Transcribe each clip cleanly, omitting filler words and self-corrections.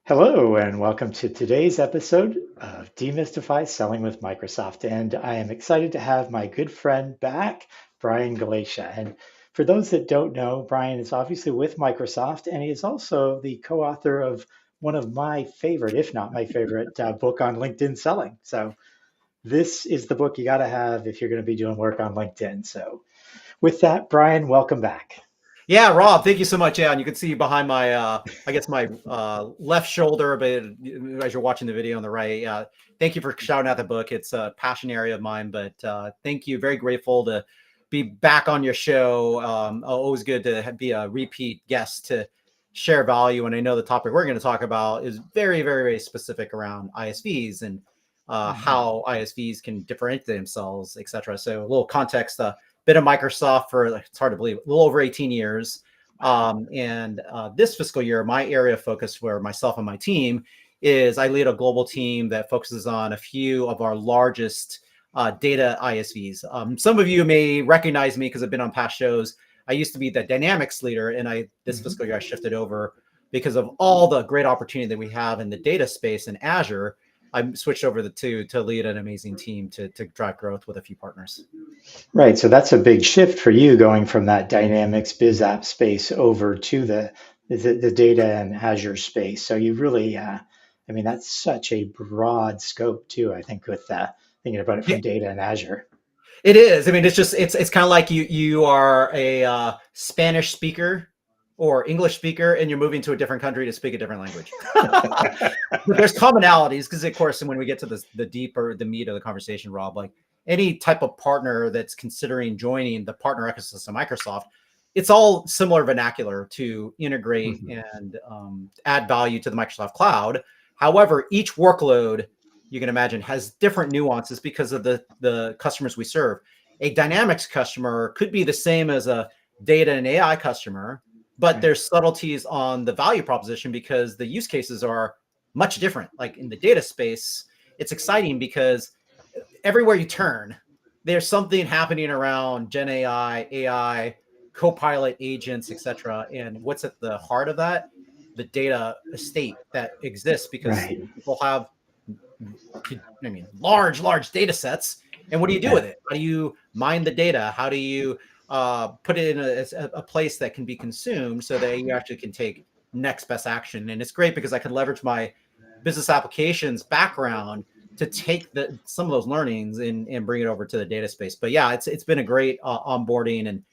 Hello, and welcome to today's episode of Demystify Selling with Microsoft. And I am excited to have my good friend back, Brian Galicia. And for those that don't know, Brian is obviously with Microsoft, and he is also the co author of one of my favorite, if not my favorite, book on LinkedIn selling. So, this is the book you got to have if you're going to be doing work on LinkedIn. So, with that, Brian, welcome back. Yeah, Rob, thank you so much. Yeah, and you can see behind my, I guess my left shoulder, but as you're watching the video on the right, thank you for shouting out the book. It's a passion area of mine, but thank you. Very grateful to be back on your show. Always good to be a repeat guest to share value. And I know the topic we're going to talk about is very, very, very specific around ISVs and how ISVs can differentiate themselves, et cetera. So a little context. Been at Microsoft for, it's hard to believe, a little over 18 years. And this fiscal year, my area of focus for myself and my team is I lead a global team that focuses on a few of our largest data ISVs. Some of you may recognize me because I've been on past shows. I used to be the Dynamics leader, and this fiscal year I shifted over because of all the great opportunity that we have in the data space in Azure. I switched over to lead an amazing team to drive growth with a few partners. Right. So that's a big shift for you going from that Dynamics biz app space over to the data and Azure space. So you really, I mean, that's such a broad scope too, I think, with thinking about it from data and Azure. It is. I mean, it's kind of like you are a Spanish speaker or English speaker, and you're moving to a different country to speak a different language. But there's commonalities because, of course, when we get to the deeper, the meat of the conversation, Rob, like any type of partner that's considering joining the partner ecosystem, Microsoft, it's all similar vernacular to integrate and add value to the Microsoft cloud. However, each workload, you can imagine, has different nuances because of the customers we serve. A Dynamics customer could be the same as a data and AI customer, but there's subtleties on the value proposition because the use cases are much different. Like in the data space, it's exciting because everywhere you turn, there's something happening around Gen AI, Copilot agents, etc. And what's at the heart of that? The data estate that exists because Right. people have, I mean, large data sets. And what do you do with it? How do you mine the data? How do you put it in a place that can be consumed so that you actually can take next best action? And it's great because I can leverage my business applications background to take some of those learnings and bring it over to the data space. But yeah, it's been a great onboarding and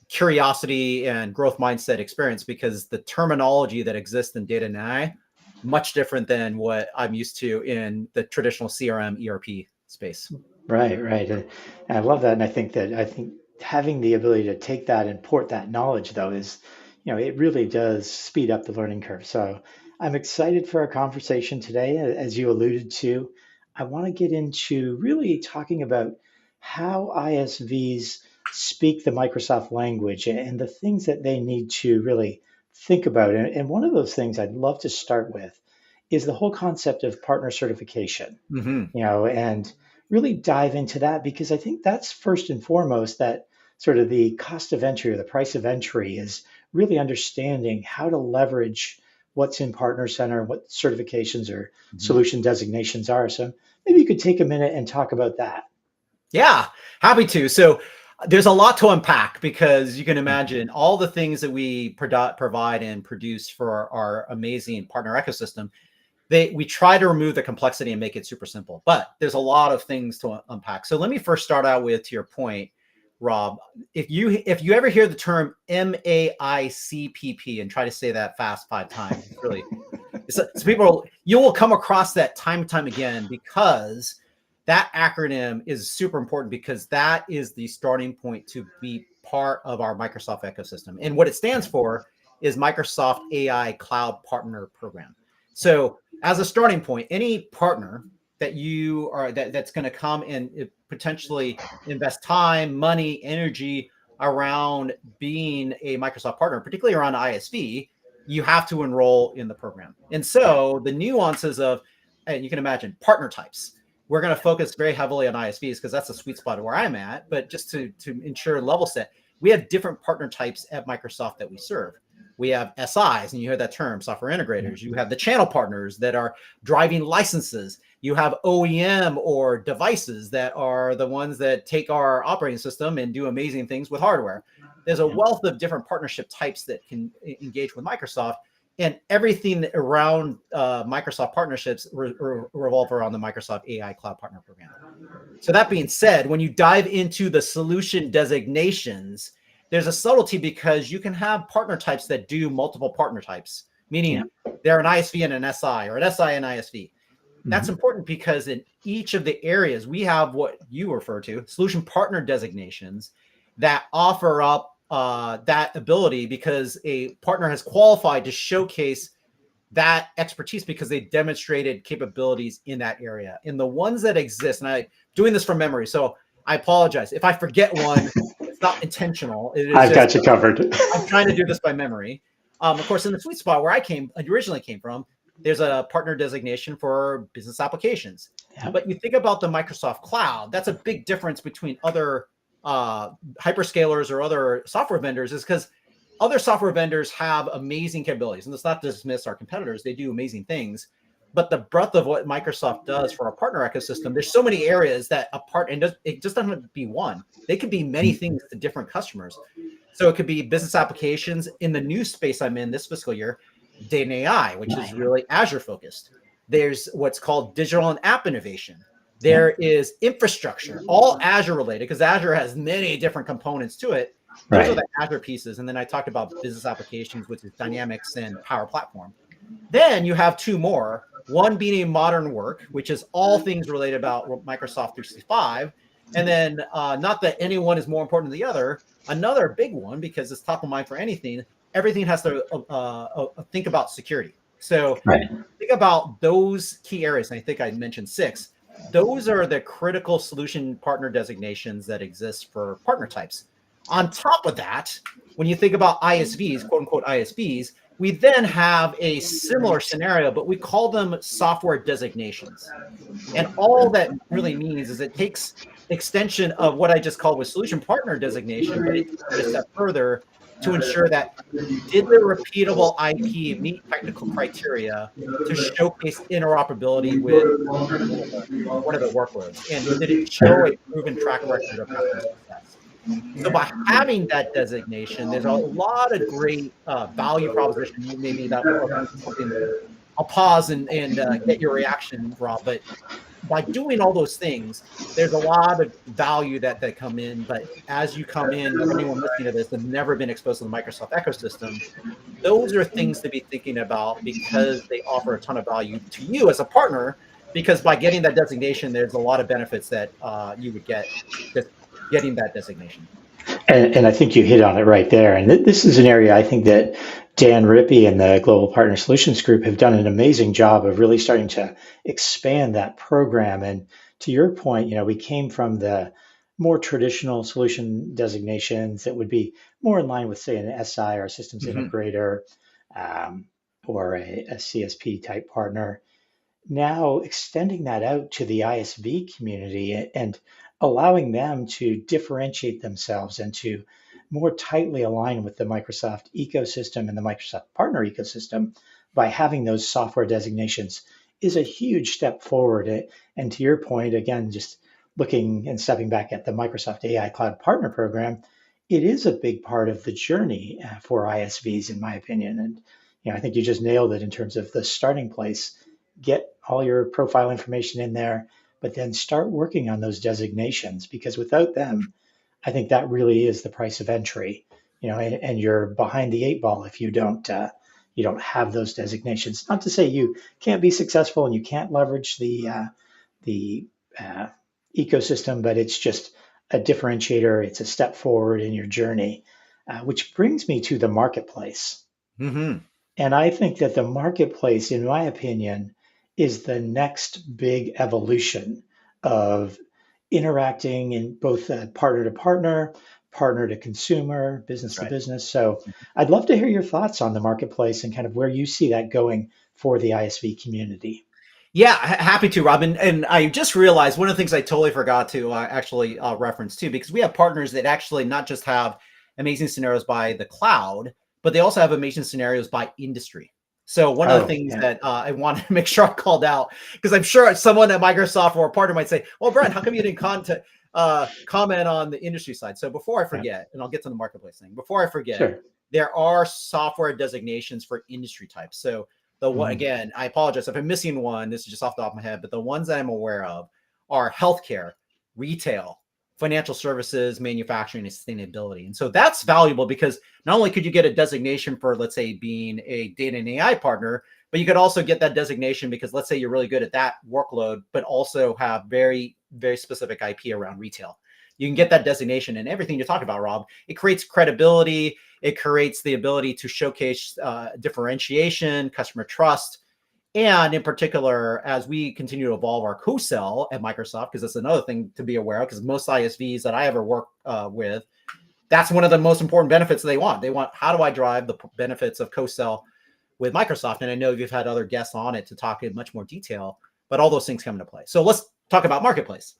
curiosity and growth mindset experience because the terminology that exists in data and AI much different than what I'm used to in the traditional CRM ERP space. Right. And I love that. And I think having the ability to take that and port that knowledge though is, it really does speed up the learning curve. So I'm excited for our conversation today. As you alluded to, I want to get into really talking about how ISVs speak the Microsoft language and the things that they need to really think about. And one of those things I'd love to start with is the whole concept of partner certification, and really dive into that because I think that's first and foremost that sort of the cost of entry or the price of entry is really understanding how to leverage what's in Partner Center, what certifications or solution designations are. So maybe you could take a minute and talk about that. Yeah, happy to. So there's a lot to unpack because you can imagine all the things that we provide and produce for our amazing partner ecosystem. We try to remove the complexity and make it super simple, but there's a lot of things to unpack. So let me first start out with, to your point, Rob, if you ever hear the term MAICPP and try to say that fast 5 times, it's really, so you will come across that time and time again because that acronym is super important because that is the starting point to be part of our Microsoft ecosystem. And what it stands for is Microsoft AI Cloud Partner Program. So as a starting point, any partner that you are that's going to come and potentially invest time, money, energy around being a Microsoft partner, particularly around ISV, you have to enroll in the program. And so the nuances of, and you can imagine partner types. We're going to focus very heavily on ISVs because that's the sweet spot where I'm at. But just to ensure level set, we have different partner types at Microsoft that we serve. We have SIs, and you hear that term, software integrators. You have the channel partners that are driving licenses. You have OEM or devices that are the ones that take our operating system and do amazing things with hardware. There's a wealth of different partnership types that can engage with Microsoft, and everything around Microsoft partnerships revolve around the Microsoft AI Cloud Partner Program. So that being said, when you dive into the solution designations, there's a subtlety because you can have partner types that do multiple partner types, meaning they're an ISV and an SI, or an SI and ISV. That's important because in each of the areas, we have what you refer to, solution partner designations, that offer up that ability because a partner has qualified to showcase that expertise because they demonstrated capabilities in that area. And the ones that exist, and I'm doing this from memory, so I apologize. If I forget one, it's not intentional. It is I've just, got you covered. I'm trying to do this by memory. Of course, in the sweet spot where I originally came from, there's a partner designation for business applications. But you think about the Microsoft Cloud, that's a big difference between other hyperscalers or other software vendors, is because other software vendors have amazing capabilities. And let's not dismiss our competitors. They do amazing things. But the breadth of what Microsoft does for our partner ecosystem, there's so many areas that it just doesn't have to be one. They could be many things to different customers. So it could be business applications. In the new space I'm in this fiscal year, data and AI, which is really Azure focused. There's what's called digital and app innovation. There is infrastructure, all Azure related, because Azure has many different components to it. Those are the Azure pieces. And then I talked about business applications, which is Dynamics and Power Platform. Then you have two more, one being modern work, which is all things related about Microsoft 365. And then not that any one is more important than the other, another big one, because it's top of mind for anything, everything has to think about security. So think about those key areas. And I think I mentioned 6. Those are the critical solution partner designations that exist for partner types. On top of that, when you think about ISVs, quote unquote ISVs, we then have a similar scenario, but we call them software designations. And all that really means is it takes extension of what I just called with solution partner designation, but it takes it a step further to ensure that did the repeatable IP meet technical criteria to showcase interoperability with one of the workloads? And did it show a proven track record of customer success? So by having that designation, there's a lot of great value proposition. Maybe that something I'll pause and get your reaction, Rob. But by doing all those things, there's a lot of value that come in. But as you come in, anyone listening to this and never been exposed to the Microsoft ecosystem, those are things to be thinking about because they offer a ton of value to you as a partner. Because by getting that designation, there's a lot of benefits that you would get just getting that designation. And I think you hit on it right there. And this is an area I think that Dan Rippey and the Global Partner Solutions Group have done an amazing job of really starting to expand that program. And to your point, we came from the more traditional solution designations that would be more in line with, say, an SI or a systems integrator or a CSP type partner. Now extending that out to the ISV community and allowing them to differentiate themselves and to more tightly align with the Microsoft ecosystem and the Microsoft partner ecosystem by having those software designations is a huge step forward. And to your point, again, just looking and stepping back at the Microsoft AI Cloud Partner Program, it is a big part of the journey for ISVs, in my opinion. And I think you just nailed it in terms of the starting place. Get all your profile information in there, but then start working on those designations, because without them, I think that really is the price of entry, and you're behind the 8 ball if you don't have those designations. Not to say you can't be successful and you can't leverage the ecosystem, but it's just a differentiator. It's a step forward in your journey, which brings me to the marketplace. And I think that the marketplace, in my opinion, is the next big evolution of interacting in both partner to partner, partner to consumer, business to business. So I'd love to hear your thoughts on the marketplace and kind of where you see that going for the ISV community. Yeah, happy to, Robin. And I just realized one of the things I totally forgot to actually reference too, because we have partners that actually not just have amazing scenarios by the cloud, but they also have automation scenarios by industry. So one of the Oh, things yeah, that I want to make sure I called out, because I'm sure someone at Microsoft or a partner might say, "Well, Brian, how come you didn't comment on the industry side?" So before I yeah, forget, and I'll get to the marketplace thing. Before I forget, sure. there are software designations for industry types. So the one Mhm. again, I apologize if I'm missing one. This is just off the top of my head, but the ones that I'm aware of are healthcare, retail, financial services, manufacturing, and sustainability. And so that's valuable because not only could you get a designation for, let's say, being a data and AI partner, but you could also get that designation because let's say you're really good at that workload, but also have very, very specific IP around retail. You can get that designation and everything you talk about, Rob. It creates credibility. It creates the ability to showcase differentiation, customer trust, and in particular, as we continue to evolve our co-sell at Microsoft, because that's another thing to be aware of, because most ISVs that I ever work with, that's one of the most important benefits they want. They want, how do I drive the benefits of co-sell with Microsoft? And I know you've had other guests on it to talk in much more detail, but all those things come into play. So let's talk about Marketplace.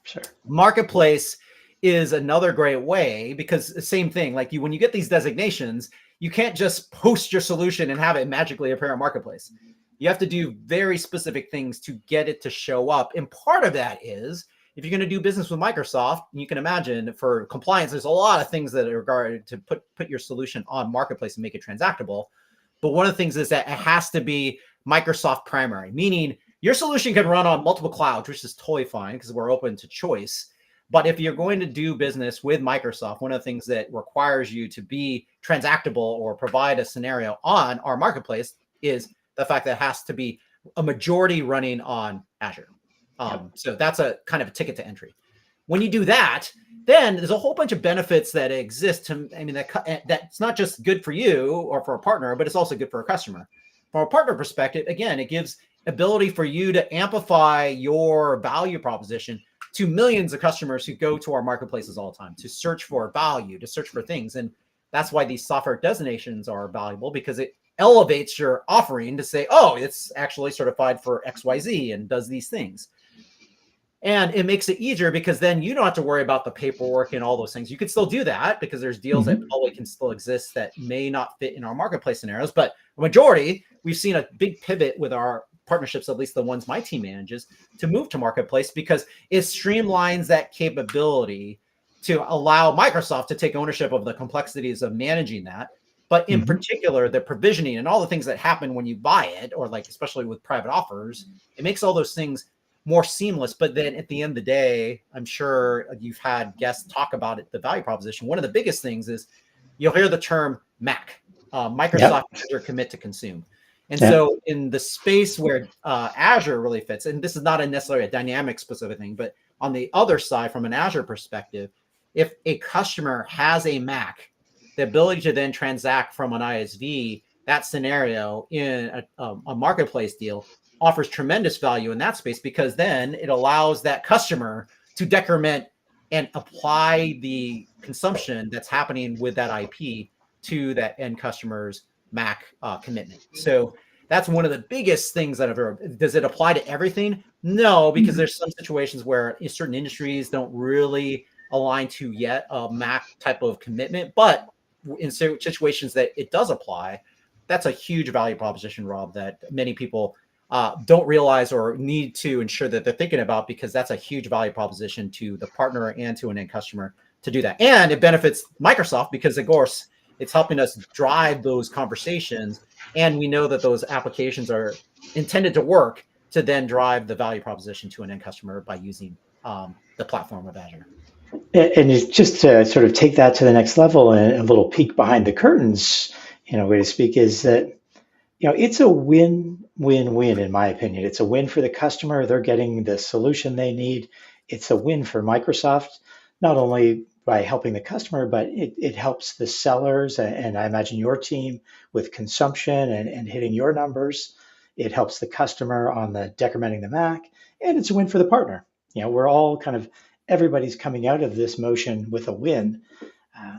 Sure. Marketplace is another great way because same thing, like when you get these designations, you can't just post your solution and have it magically appear on Marketplace. You have to do very specific things to get it to show up. And part of that is if you're going to do business with Microsoft, you can imagine for compliance, there's a lot of things that are regarded to put your solution on Marketplace and make it transactable. But one of the things is that it has to be Microsoft primary, meaning your solution can run on multiple clouds, which is totally fine because we're open to choice. But if you're going to do business with Microsoft, one of the things that requires you to be transactable or provide a scenario on our marketplace is the fact that it has to be a majority running on Azure. Yep. So that's a kind of a ticket to entry. When you do that, then there's a whole bunch of benefits that exist. I mean, that's not just good for you or for a partner, but it's also good for a customer. From a partner perspective, again, it gives ability for you to amplify your value proposition to millions of customers who go to our marketplaces all the time to search for value, to search for things. And that's why these software designations are valuable because it elevates your offering to say, oh, it's actually certified for XYZ and does these things. And it makes it easier because then you don't have to worry about the paperwork and all those things. You could still do that because there's deals that Hmm. probably can still exist that may not fit in our marketplace scenarios. But the majority, we've seen a big pivot with our partnerships, at least the ones my team manages, to move to marketplace because it streamlines that capability to allow Microsoft to take ownership of the complexities of managing that. But in Hmm. particular, the provisioning and all the things that happen when you buy it, or like especially with private offers, it makes all those things more seamless. But then at the end of the day, I'm sure you've had guests talk about it, the value proposition. One of the biggest things is you'll hear the term MAC, Microsoft Yep. Azure Commit to Consume. And Yeah. so in the space where Azure really fits, and this is not necessarily a dynamic specific thing, but on the other side, from an Azure perspective, if a customer has a MAC, the ability to then transact from an ISV, that scenario in a marketplace deal offers tremendous value in that space because then it allows that customer to decrement and apply the consumption that's happening with that IP to that end customer's Mac commitment. So that's one of the biggest things that I've heard. Does it apply to everything? No, because Mhm. there's some situations where certain industries don't really align to yet a Mac type of commitment, but in situations that it does apply, that's a huge value proposition, Rob, that many people don't realize or need to ensure that they're thinking about because that's a huge value proposition to the partner and to an end customer to do that. And it benefits Microsoft because, of course, it's helping us drive those conversations. And we know that those applications are intended to work to then drive the value proposition to an end customer by using the platform of Azure. And it's just to sort of take that to the next level and a little peek behind the curtains, way to speak, is that it's a win-win-win in my opinion. It's a win for the customer; they're getting the solution they need. It's a win for Microsoft, not only by helping the customer, but it helps the sellers and I imagine your team with consumption and hitting your numbers. It helps the customer on the decrementing the Mac, and it's a win for the partner. We're all kind of everybody's coming out of this motion with a win.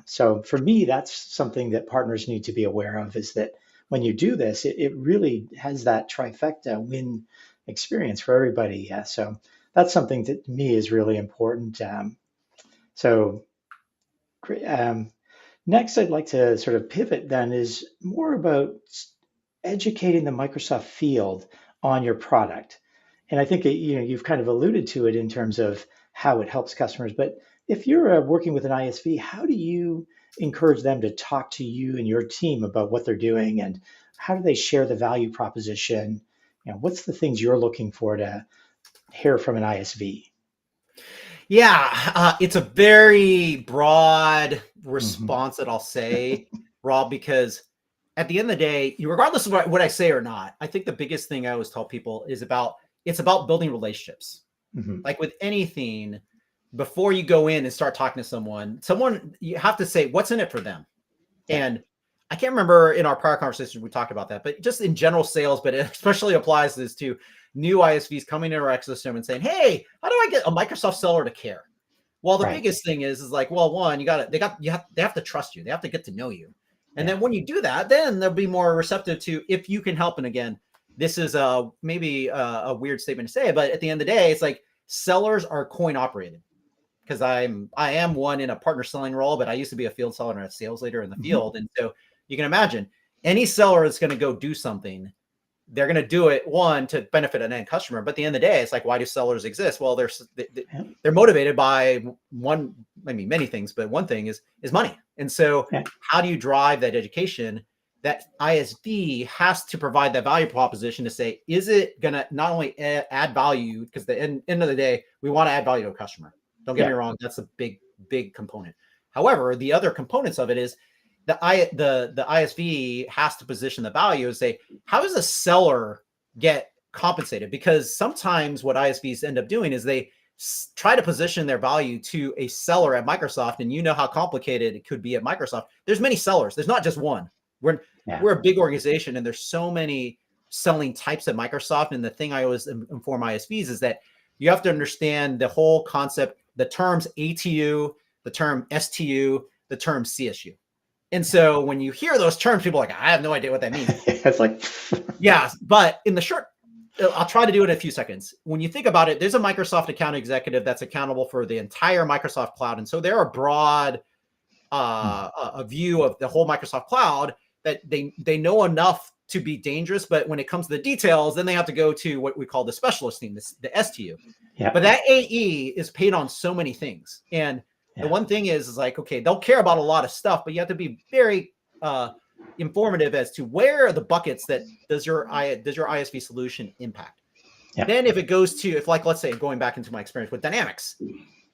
So for me, that's something that partners need to be aware of is that when you do this, it really has that trifecta win experience for everybody. Yeah, so that's something that to me is really important. So, um, Next, I'd like to sort of pivot then is more about educating the Microsoft field on your product. And I think you've kind of alluded to it in terms of how it helps customers. But if you're working with an ISV, how do you encourage them to talk to you and your team about what they're doing, and how do they share the value proposition? What's the things you're looking for to hear from an ISV? Yeah, it's a very broad Hmm. response that I'll say, Rob, because at the end of the day, regardless of what I say or not, I think the biggest thing I always tell people is it's about building relationships. Hmm. Like with anything, before you go in and start talking to someone you have to say what's in it for them. Yeah, And I can't remember in our prior conversations we talked about that, but just in general sales, but it especially applies this to new ISVs coming into our ecosystem and saying, "Hey, how do I get a Microsoft seller to care?" Well, the right. biggest thing is like, well, one, they have to trust you, they have to get to know you, and Yeah, then when you do that, then they'll be more receptive to if you can help. And again, this is maybe a weird statement to say, but at the end of the day, it's like sellers are coin operated because I am one in a partner selling role, but I used to be a field seller and a sales leader in the hmm, field. And so you can imagine any seller that's going to go do something, they're going to do it one to benefit an end customer. But at the end of the day, it's like, why do sellers exist? Well, yeah, they're motivated by one, I mean, many things, but one thing is money. And so yeah, how do you drive that education? That ISV has to provide that value proposition to say, is it going to not only add value, because the end of the day, we want to add value to a customer. Don't get me yeah, wrong. That's a big component. However, the other components of it is the ISV has to position the value and say, how does a seller get compensated? Because sometimes what ISVs end up doing is they try to position their value to a seller at Microsoft, and you know how complicated it could be at Microsoft. There's many sellers. There's not just one. We're yeah, we're a big organization, and there's so many selling types at Microsoft. And the thing I always inform ISVs is that you have to understand the whole concept, the terms ATU, the term STU, the term CSU. And so when you hear those terms, people are like, I have no idea what that means. it's like, Yeah, but in the short, I'll try to do it in a few seconds. When you think about it, there's a Microsoft account executive that's accountable for the entire Microsoft cloud. And so they're a broad a view of the whole Microsoft cloud that they know enough to be dangerous. But when it comes to the details, then they have to go to what we call the specialist team, the STU. yeah, But that AE is paid on so many things. And the yeah, one thing is like, okay, they'll care about a lot of stuff, but you have to be very informative as to where are the buckets that does your ISV solution impact. yeah, Then if it goes to, if like, let's say going back into my experience with Dynamics,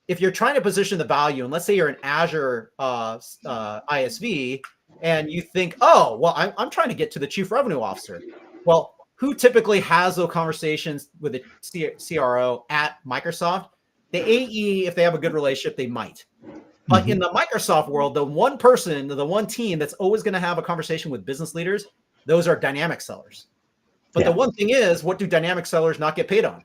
if you're trying to position the value, and let's say you're an Azure ISV, and you think, oh, well, I'm trying to get to the chief revenue officer. Well, who typically has those conversations with the CRO at Microsoft? The AE, if they have a good relationship, they might. But in hmm, the Microsoft world, the one person, the one team that's always going to have a conversation with business leaders, those are dynamic sellers. But the yeah, one thing is, what do dynamic sellers not get paid on?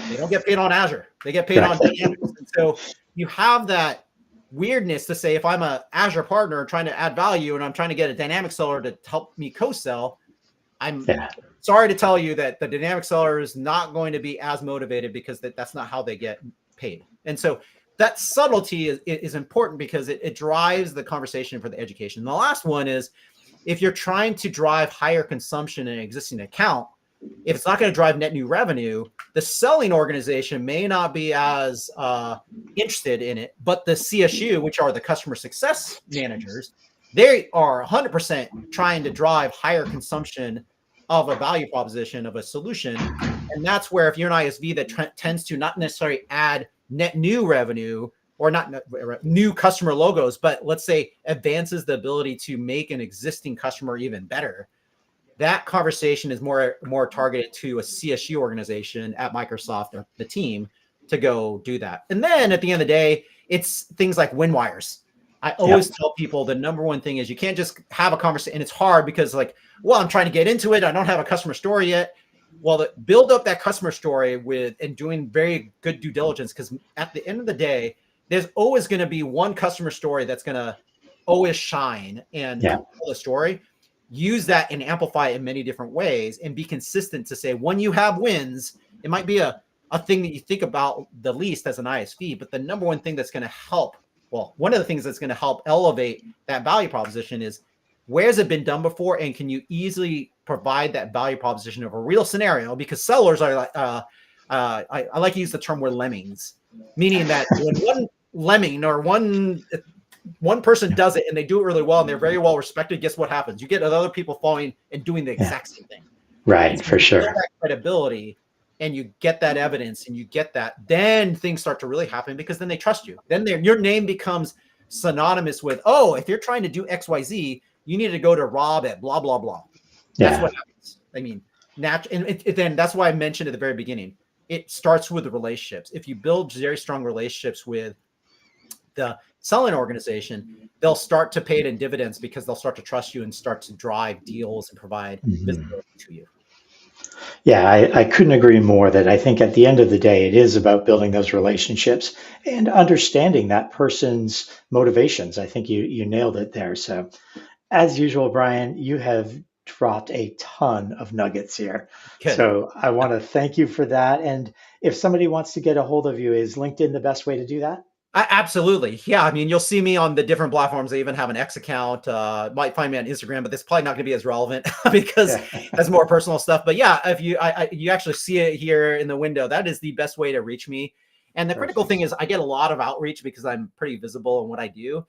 They don't get paid on Azure. They get paid on right. Dynamics. And so you have that weirdness to say, if I'm a Azure partner trying to add value and I'm trying to get a dynamic seller to help me co-sell, I'm Yeah, sorry to tell you that the dynamic seller is not going to be as motivated because that's not how they get paid. And so that subtlety is important because it drives the conversation for the education. And the last one is, if you're trying to drive higher consumption in an existing account, if it's not going to drive net new revenue, the selling organization may not be as interested in it. But the CSU, which are the customer success managers, they are 100% trying to drive higher consumption of a value proposition of a solution. And that's where if you're an ISV that tends to not necessarily add net new revenue or not new customer logos, but let's say advances the ability to make an existing customer even better, that conversation is more targeted to a CSU organization at Microsoft or the team to go do that. And then at the end of the day, it's things like win wires. I yeah, always tell people the number one thing is you can't just have a conversation, and it's hard because like, well, I'm trying to get into it. I don't have a customer story yet. Well, build up that customer story with and doing very good due diligence, because at the end of the day, there's always going to be one customer story that's going to always shine and yeah, tell the story. Use that and amplify it in many different ways and be consistent to say when you have wins, it might be a thing that you think about the least as an ISV, but the number one thing that's going to help well, one of the things that's going to help elevate that value proposition is where has it been done before, and can you easily provide that value proposition of a real scenario? Because sellers are like, I like to use the term we're lemmings, meaning that when one lemming or one person does it and they do it really well and they're very well respected, guess what happens? You get other people following and doing the Yeah. exact same thing. And Right. so For you build sure. that credibility and you get that evidence and you get that, then things start to really happen because then they trust you. Then your name becomes synonymous with, oh, if you're trying to do XYZ, you need to go to Rob at blah, blah, blah. That's Yeah. what happens. I mean, and then that's why I mentioned at the very beginning, it starts with the relationships. If you build very strong relationships with the selling organization, they'll start to pay it in dividends because they'll start to trust you and start to drive deals and provide Mhm. visibility to you. Yeah, I couldn't agree more that I think at the end of the day, it is about building those relationships and understanding that person's motivations. I think you nailed it there. So, as usual, Brian, you have dropped a ton of nuggets here. Good. So, I want to thank you for that. And if somebody wants to get a hold of you, is LinkedIn the best way to do that? Absolutely. Yeah. I mean, you'll see me on the different platforms. I even have an X account. Might find me on Instagram, but that's probably not going to be as relevant because Yeah, that's more personal stuff. But yeah, if you actually see it here in the window, that is the best way to reach me. And the critical thing perfect. is I get a lot of outreach because I'm pretty visible in what I do.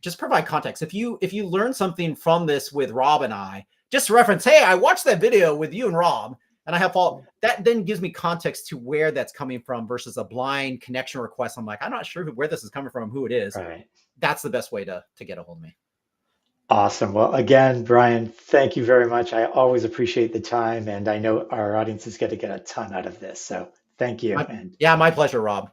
Just provide context. If you learn something from this with Rob and I, just reference, hey, I watched that video with you and Rob, and I have all that then gives me context to where that's coming from versus a blind connection request. I'm like, I'm not sure where this is coming from, who it is. Right. That's the best way to get a hold of me. Awesome. Well, again, Brian, thank you very much. I always appreciate the time, and I know our audience is going to get a ton out of this. So, thank you. My, And yeah, my pleasure, Rob.